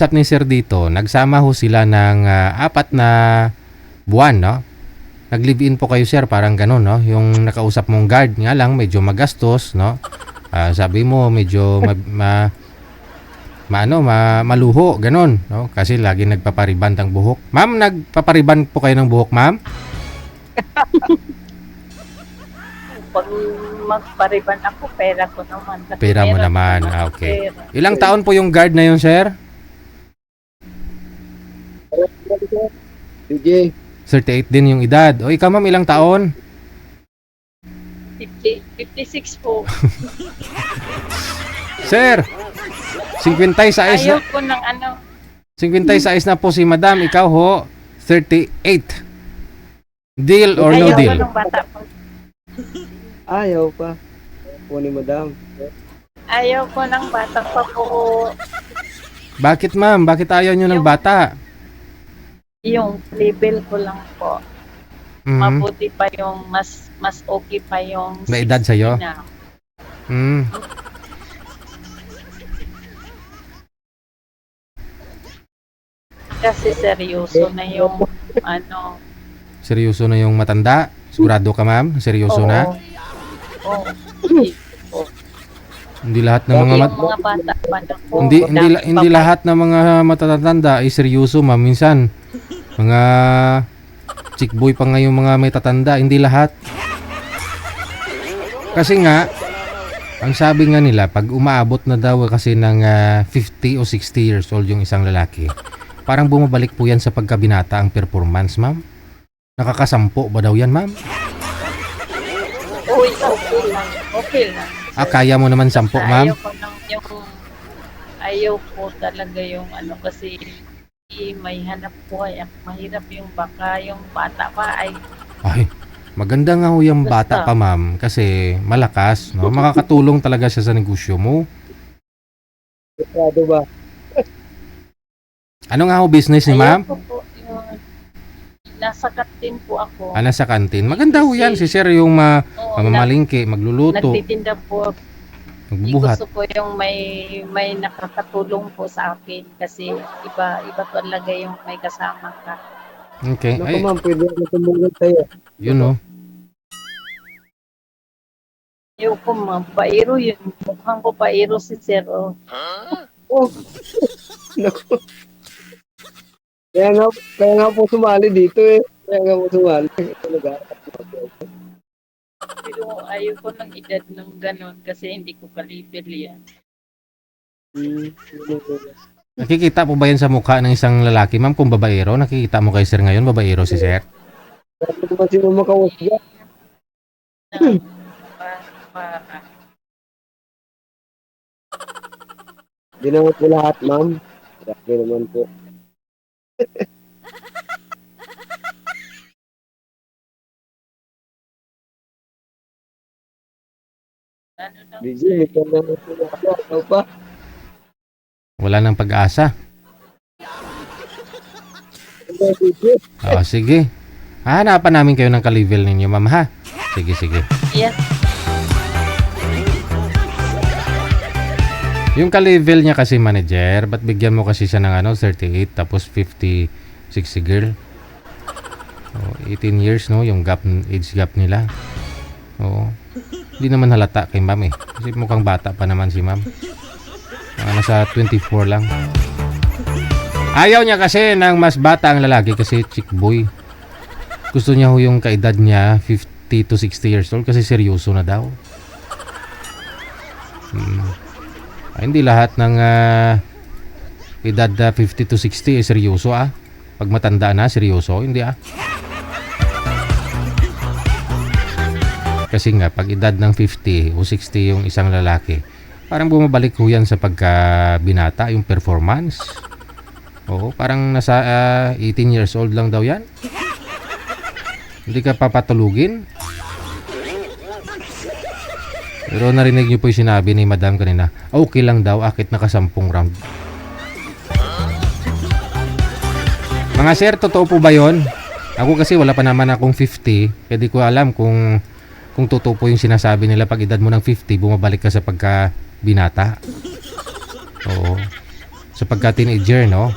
Usap ni Sir dito, nagsama ho sila ng 4 na buwan, no? Nag-live-in po kayo, Sir, parang ganun, no? Yung nakausap mong guard, nga lang, medyo magastos, no? Sabi mo, medyo maluho, ganun, no? Kasi lagi nagpapariban ang buhok. Ma'am, nagpapariban po kayo ng buhok, ma'am? Pag magpariban ako, pera ko naman. Kasi Pera mo meron naman, naman akong okay. pera. Ilang taon po yung guard na yun, Sir? DJ, 38 din yung edad. O ikaw, ma'am, ilang taon? 56 po. Sir, 56 Ayaw na, ko ng ano. 56 na po si Madam. Ikaw ho, 38. Deal or no Ayaw deal? ko ng bata po. ayaw pa. Po ni Madam. Ayaw ko ng bata pa po. Bakit, ma'am? Bakit ayaw nyo ng bata? Yung level ko lang po. Mhm. Mabuti pa yung mas okay pa yung May edad 60 sa'yo? na. Mm. Kasi seryoso na yung ano. Seryoso na yung matanda? Sigurado ka, ma'am? Seryoso na? Oo. Hindi lahat ng mga Yung mga bata pa na po. hindi lahat ng mga matatanda ay seryoso, ma'am. Minsan mga chick boy pa nga yung mga may tatanda, hindi lahat. Kasi nga ang sabi nga nila, pag umaabot na daw kasi ng 50 o 60 years old yung isang lalaki, parang bumabalik po yan sa pagkabinata ang performance, ma'am. Nakakasampo ba daw yan, ma'am? Uy, okay lang. Okay lang. Kaya mo naman sampo, ma'am? Ayaw ko ng yung ayaw ko talaga yung ano kasi may hanap buhay. Mahirap yung baka yung bata pa ay Ay, maganda nga ho yung bata pa, ma'am, kasi malakas, no? Makakatulong talaga siya sa negosyo mo. Sigurado ba? Ano nga ho business ni ma'am? ayaw ko po yung nasa kantin po ako. Sa kantin. Maganda ho yan. Si Sir yung Oo, mamamalingki, magluluto, nagtitinda po. magbubuhat. Gusto ko yung may nakakatulong po sa akin kasi iba talaga yung may kasama ka. Okay. Naku Ay, ma'am, pwede ako tumulong sa'yo. yun o. Ayaw ko pairo yun. Mukhang ko pairo si Sir. Oh. Oh. Naku. Kaya nga po sumali dito eh. Kaya nga po sumali. Talaga. Pero ayaw ko ng edad ng ganon kasi hindi ko kalibel yan. Nakikita po ba yan sa mukha ng isang lalaki, ma'am, kung babaero? Nakikita mo kay Sir ngayon, babaero si Sir? Bakit naman sino makawasya? Di naman po lahat, ma'am. Grabe naman po. Ano lang, DJ, may kanya po na ako pa. Wala nang pag-asa. DJ. Sige. Hahanapan namin kayo ng ka-level ninyo, ma'am, ha? Sige, sige. Yes. Yung ka-level niya kasi manager, ba't bigyan mo kasi siya ng 38 tapos 50, 60 girl? 18 years, no? Yung age gap nila. Oo. Hindi naman halata kay ma'am eh. Kasi mukhang bata pa naman si ma'am. Nasa 24 lang. Ayaw niya kasi ng mas bata ang lalaki kasi chick boy. Gusto niya ho yung kaedad niya 50 to 60 years old kasi seryoso na daw. Hindi lahat ng edad 50 to 60 seryoso ah. Pag matanda na, seryoso. Hindi ah. Kasi nga, pag edad ng 50 o 60 yung isang lalaki, parang bumabalik ho yan sa pagkabinata, yung performance. Oo, parang nasa 18 years old lang daw yan. Hindi ka papatulugin. Pero narinig niyo po yung sinabi ni Madam kanina, okay lang daw, akit nakasampung round. Mga sir, totoo po ba yun? Ako kasi wala pa naman akong 50, kaya di ko alam kung totoo po yung sinasabi nila pag edad mo ng 50, bumabalik ka sa pagka binata. Oo. sa pagka-teenager, no?